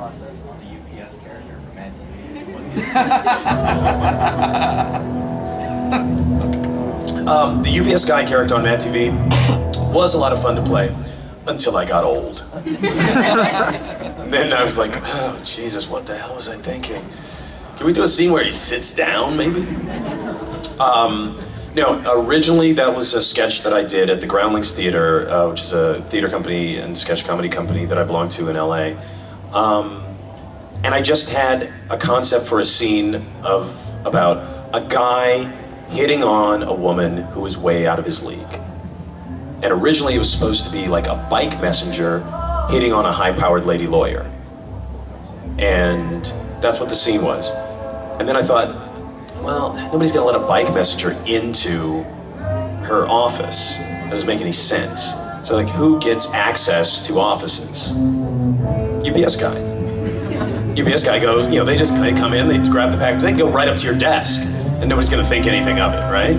process on the UPS character from Mad TV? The UPS guy character on Mad TV was a lot of fun to play until I got old. And then I was like, oh Jesus, what the hell was I thinking? Can we do a scene where he sits down, maybe? No, originally that was a sketch that I did at the Groundlings Theater, which is a theater company and sketch comedy company that I belong to in LA. And I just had a concept for a scene about a guy hitting on a woman who was way out of his league. And originally it was supposed to be like a bike messenger hitting on a high-powered lady lawyer. And that's what the scene was. And then I thought, well, nobody's gonna let a bike messenger into her office. It doesn't make any sense. So like, who gets access to offices? UPS guy. UPS guy goes, they come in, they grab the package, they go right up to your desk, and nobody's gonna think anything of it, right?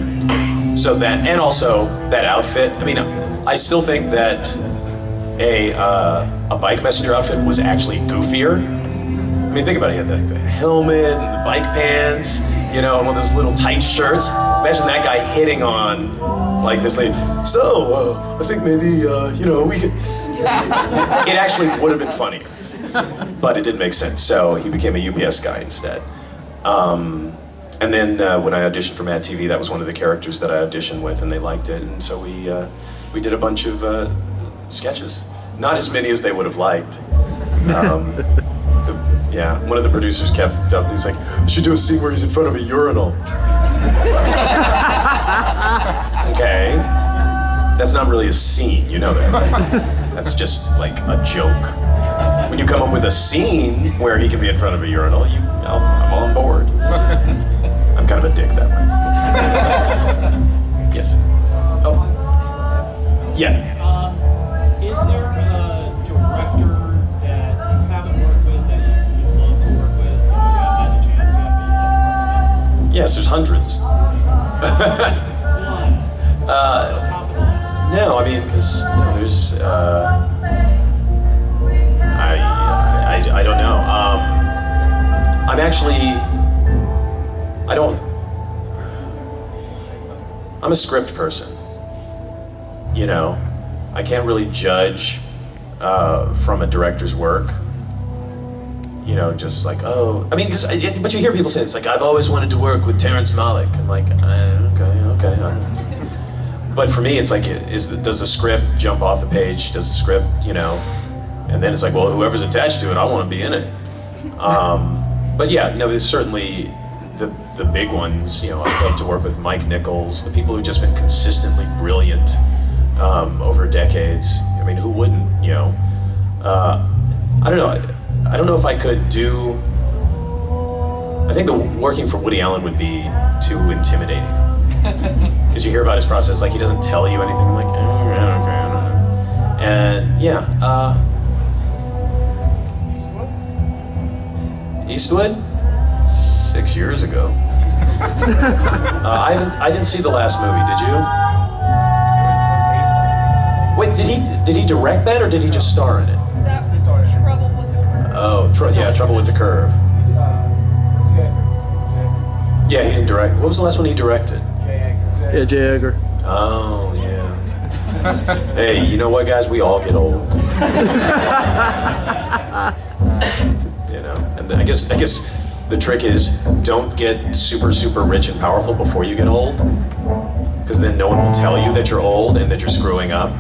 So that, and also that outfit, I still think that a bike messenger outfit was actually goofier. Think about it, you had the helmet and the bike pants, and one of those little tight shirts. Imagine that guy hitting on, like, this lady. So, I think maybe, we could... It actually would have been funnier, but it didn't make sense. So he became a UPS guy instead. And then when I auditioned for Mad TV, that was one of the characters that I auditioned with, and they liked it. And so we did a bunch of sketches. Not as many as they would have liked. Yeah, one of the producers kept up, he was like, "I should do a scene where he's in front of a urinal." Okay, that's not really a scene, you know that. That's just like a joke. When you come up with a scene where he can be in front of a urinal, I'm on board. I'm kind of a dick that way. Yes. Oh. Yeah. Is there a director that you haven't worked with that you'd love to work with? You haven't had the chance yet? Yes, there's hundreds. Top of the list. No, because there's. I don't know. I'm actually. I'm a script person. I can't really judge from a director's work. Just like, but you hear people say, it's like, I've always wanted to work with Terrence Malick. I'm like, okay. But for me, it's like, does the script jump off the page? Does the script, and then it's like, well, whoever's attached to it, I want to be in it. But yeah, no, there's certainly the big ones. I'd love to work with Mike Nichols, the people who've just been consistently brilliant over decades. Who wouldn't, I don't know. I don't know if I could do... I think working for Woody Allen would be too intimidating. Because you hear about his process, like he doesn't tell you anything. I'm like, okay. And yeah, Eastwood? 6 years ago. I didn't see the last movie, did you? Wait, did he direct that or did he just star in it? That was Trouble with the Curve. Oh, Trouble with the Curve. Yeah, he didn't direct. What was the last one he directed? Yeah, J. Edgar. Oh, yeah. Hey, you know what, guys? We all get old. And I guess the trick is don't get super, super rich and powerful before you get old, because then no one will tell you that you're old and that you're screwing up.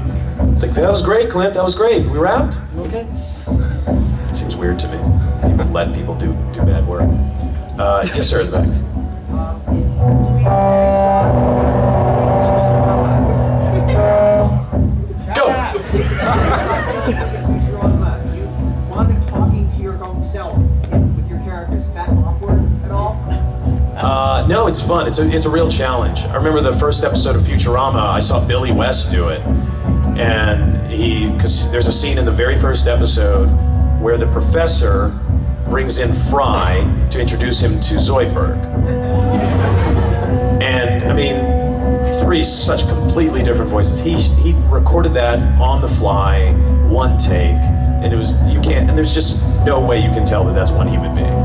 It's like, that was great, Clint. That was great. We were out. Okay. It seems weird to me. You would let people do bad work. Yes, sir, in the back. Go. You wanted talking to your own self with your characters. Is that awkward at all? No, it's fun. It's a real challenge. I remember the first episode of Futurama. I saw Billy West do it, and because there's a scene in the very first episode where the professor brings in Fry to introduce him to Zoidberg. And three such completely different voices. He recorded that on the fly, one take, and you can't, and there's just no way you can tell that that's one human being.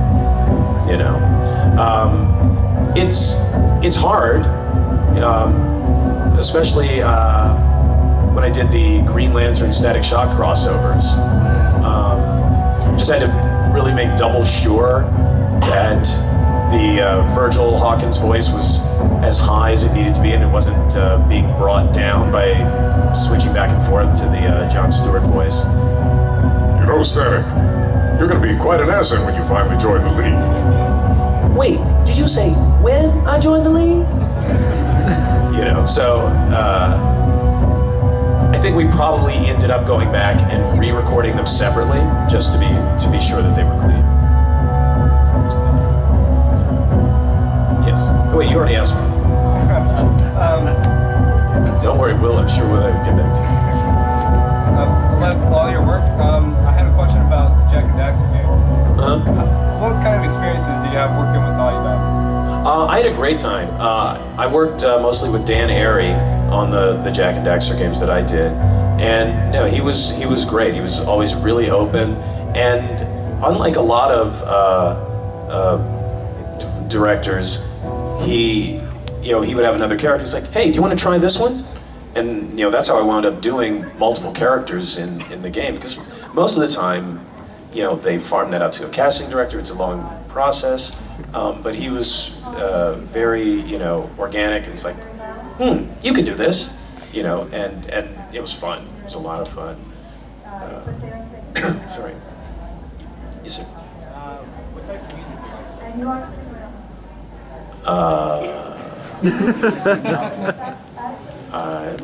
You know, it's hard, especially when I did the Green Lantern Static Shock crossovers. Just had to really make double sure that the Virgil Hawkins voice was as high as it needed to be, and it wasn't being brought down by switching back and forth to the Jon Stewart voice. You know, Static, you're gonna be quite an asset when you finally join the League. Wait, did you say when I joined the League? You know, so I think we probably ended up going back and re-recording them separately just to be sure that they were clean. Yes. Oh, wait, you already asked me. Don't worry, Will. I'm sure we'll get back to you. I love all your work. I had a question about the Jack and Daxter game. What kind of experiences did you have working with Naughty Dog? I had a great time. I worked mostly with Dan Airy on the Jack and Daxter games that I did, and no, he was great. He was always really open, and unlike a lot of directors, he would have another character. He's like, "Hey, do you want to try this one?" And that's how I wound up doing multiple characters in the game, because most of the time, they farm that out to a casting director. It's a long process, but he was very organic, and it's like, you can do this, and it was fun. It was a lot of fun. Sorry. Yes, sir. What type of music do you like? I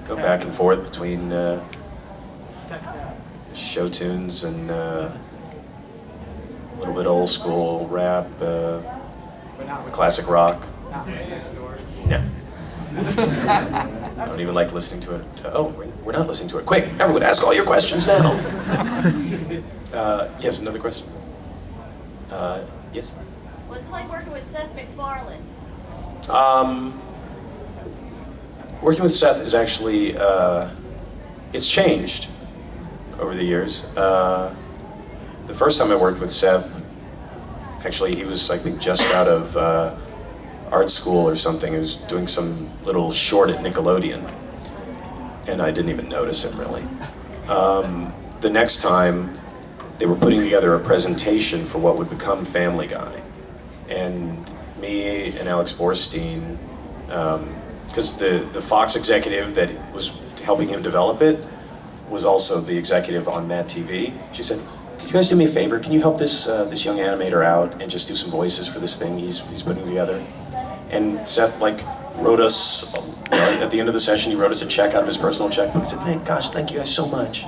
go back and forth between show tunes and a little bit old school rap, classic rock. No. I don't even like listening to it. Oh, we're not listening to it. Quick, everyone, ask all your questions now. Yes, another question. Yes. What's it like working with Seth MacFarlane? Working with Seth is actually, it's changed over the years. The first time I worked with Seth, actually he was, I think, just out of art school or something. He was doing some little short at Nickelodeon, and I didn't even notice him really. The next time, they were putting together a presentation for what would become Family Guy. And me and Alex Borstein, because the Fox executive that was helping him develop it was also the executive on Mad TV. She said, "Could you guys do me a favor? Can you help this this young animator out and just do some voices for this thing he's putting together?" And Seth wrote us, at the end of the session, he wrote us a check out of his personal checkbook. He said, thank you guys so much.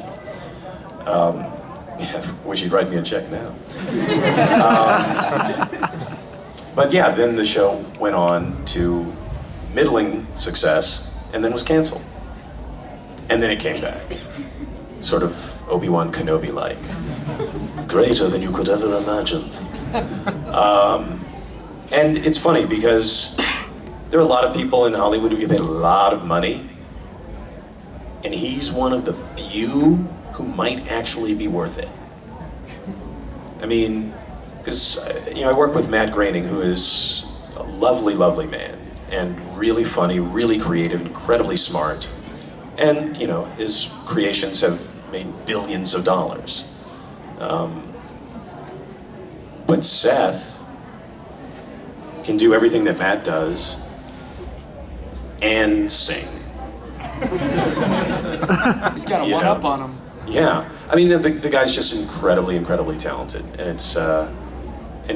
Wish he'd write me a check now. But yeah, then the show went on to middling success, and then was canceled. And then it came back. Sort of Obi-Wan Kenobi-like. Greater than you could ever imagine. And it's funny because there are a lot of people in Hollywood who get paid a lot of money, and he's one of the few who might actually be worth it. I mean, because I work with Matt Groening, who is a lovely, lovely man, and really funny, really creative, incredibly smart, and his creations have made billions of dollars. But Seth can do everything that Matt does and sing. He's got a one-up on him. Yeah, I mean the guy's just incredibly, incredibly talented, and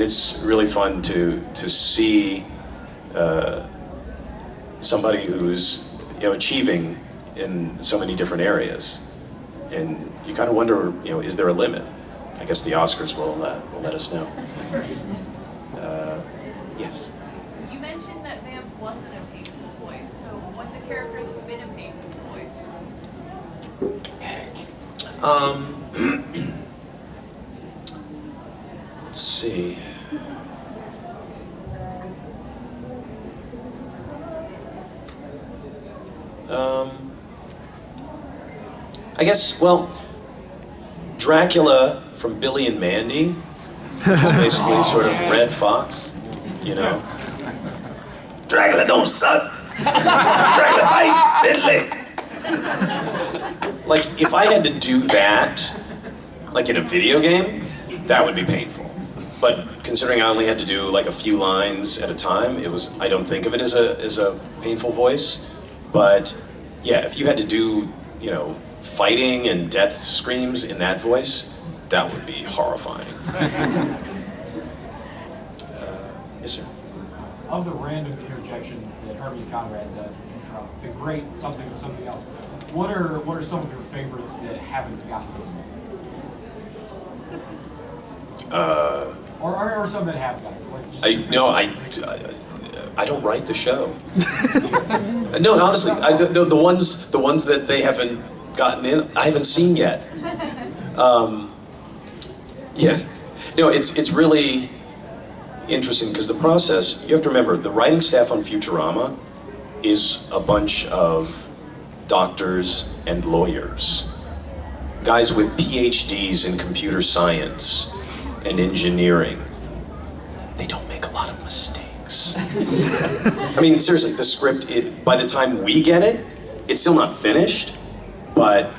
it's really fun to see somebody who's achieving in so many different areas, and you kind of wonder, is there a limit? I guess the Oscars will let us know. Yes. You mentioned that Vamp wasn't a painful voice, so what's a character that's been a painful voice? Let's see. I guess, well, Dracula from Billy and Mandy, which is basically sort of Red Fox, you know. Dracula don't suck. Dracula bite, then lick. Like, if I had to do that, like in a video game, that would be painful. But considering I only had to do like a few lines at a time, I don't think of it as a painful voice. But yeah, if you had to do, you know, fighting and death screams in that voice, that would be horrifying. Yes, sir. Of the random interjections that Hermes Conrad does in Futurama, the great something or something else, what are some of your favorites that haven't gotten or some that have gotten I don't write the show. No, honestly, the ones that they haven't gotten in, I haven't seen yet. Yeah, no, it's really interesting because the process, you have to remember, the writing staff on Futurama is a bunch of doctors and lawyers, guys with PhDs in computer science and engineering. They don't make a lot of mistakes. I mean, seriously, the script, by the time we get it, it's still not finished, but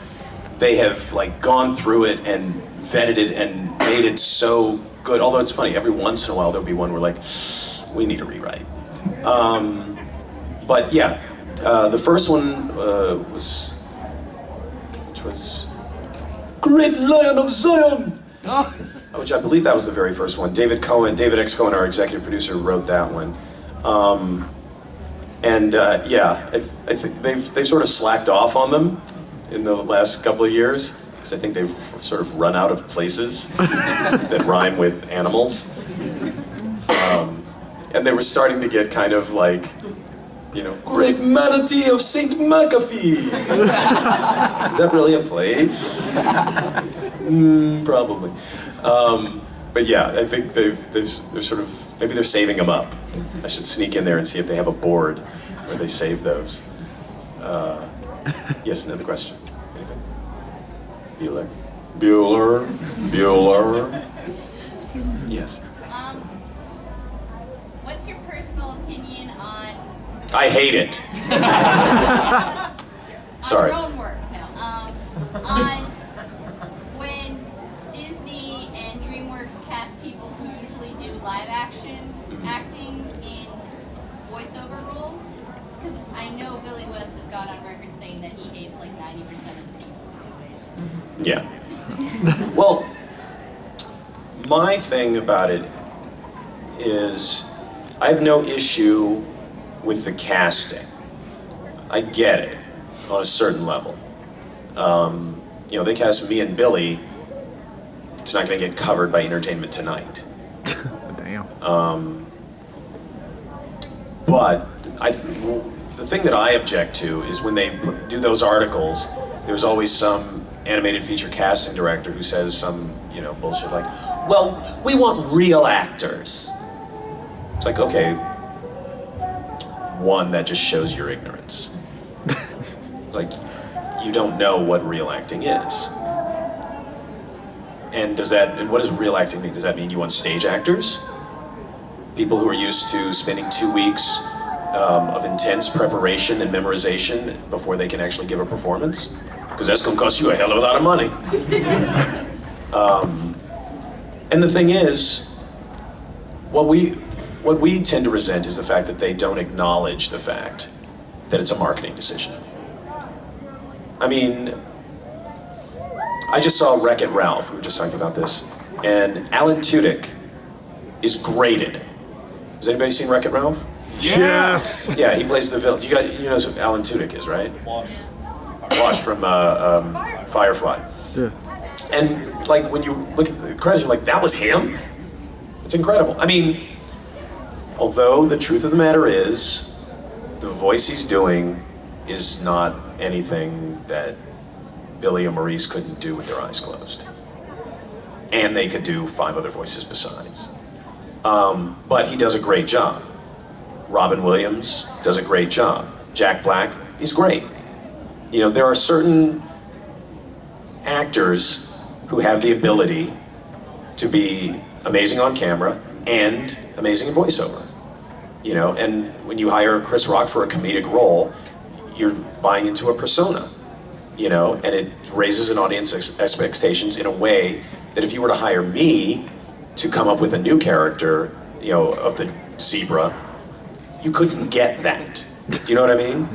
they have like gone through it and vetted it and made it so good. Although it's funny, every once in a while there'll be one where like, we need a rewrite. But yeah, the first one which was Great Lion of Zion, which I believe that was the very first one. David X. Cohen, our executive producer, wrote that one. Yeah, I think they've sort of slacked off on them in the last couple of years, because I think they've sort of run out of places that rhyme with animals. And they were starting to get kind of like, you know, Great Manatee of St. McAfee. Is that really a place? Probably. But yeah, I think they're sort of, maybe they're saving them up. I should sneak in there and see if they have a board where they save those. Yes, another question. Anything? Bueller. Yes. What's your personal opinion on... I hate it. Sorry. On your own work, no. On when Disney and DreamWorks cast people who usually do live action acting in voiceover roles? Because I know Billy West has gone on record saying that he hates like 90% of the people. Yeah. Well, my thing about it is I have no issue with the casting. I get it on a certain level. You know, they cast me and Billy. It's not going to get covered by Entertainment Tonight. Damn. But the thing that I object to is when they do those articles, there's always some animated feature casting director who says some, you know, bullshit like, well, we want real actors. It's like, okay, one, that just shows your ignorance. Like, you don't know what real acting is. And what does real acting mean? Does that mean you want stage actors? People who are used to spending 2 weeks of intense preparation and memorization before they can actually give a performance? Because that's gonna cost you a hell of a lot of money. And the thing is, what we tend to resent is the fact that they don't acknowledge the fact that it's a marketing decision. I mean, I just saw Wreck-It Ralph, we were just talking about this, and Alan Tudyk is great in it. Has anybody seen Wreck-It Ralph? Yes! Yeah, he plays the villain. You know who Alan Tudyk is, right? Wash from Firefly. Yeah. And like when you look at the credits, you're like, that was him? It's incredible. I mean, although the truth of the matter is, the voice he's doing is not anything that Billy and Maurice couldn't do with their eyes closed. And they could do 5 other voices besides. But he does a great job. Robin Williams does a great job. Jack Black, he's great. You know, there are certain actors who have the ability to be amazing on camera and amazing in voiceover. You know, and when you hire Chris Rock for a comedic role, you're buying into a persona, you know, and it raises an audience's expectations in a way that if you were to hire me to come up with a new character, you know, of the zebra, you couldn't get that. Do you know what I mean?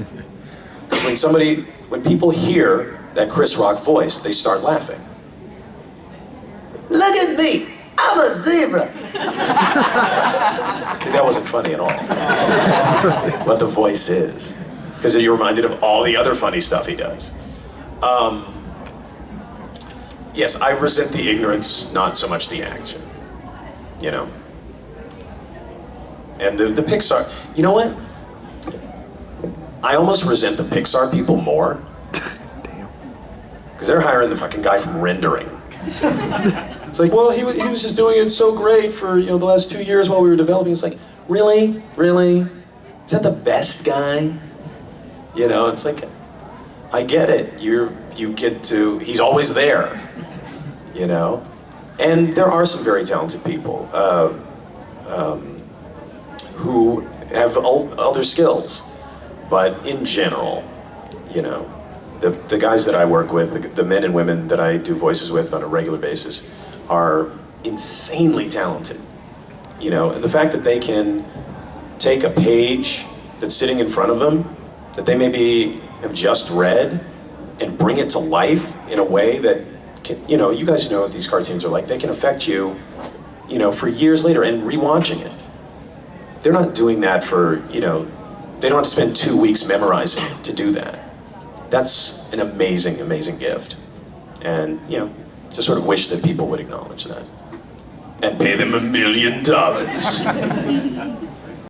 Because when people hear that Chris Rock voice, they start laughing. Look at me, I'm a zebra. See, that wasn't funny at all. But the voice is. Because you're reminded of all the other funny stuff he does. Yes, I resent the ignorance, not so much the action. You know? And the Pixar, you know what? I almost resent the Pixar people more. Damn. Because they're hiring the fucking guy from rendering. It's like, well, he was just doing it so great for, you know, the last 2 years while we were developing. It's like, really? Really? Is that the best guy? You know, it's like, I get it. You get to, he's always there. You know? And there are some very talented people who have other skills. But in general, you know, the guys that I work with, the men and women that I do voices with on a regular basis, are insanely talented. You know, and the fact that they can take a page that's sitting in front of them, that they maybe have just read, and bring it to life in a way that can, you know, you guys know what these cartoons are like. They can affect you, you know, for years later, and rewatching it. They're not doing that for, you know, they don't have to spend 2 weeks memorizing it to do that. That's an amazing, amazing gift. And, you know, just sort of wish that people would acknowledge that. And pay them $1 million.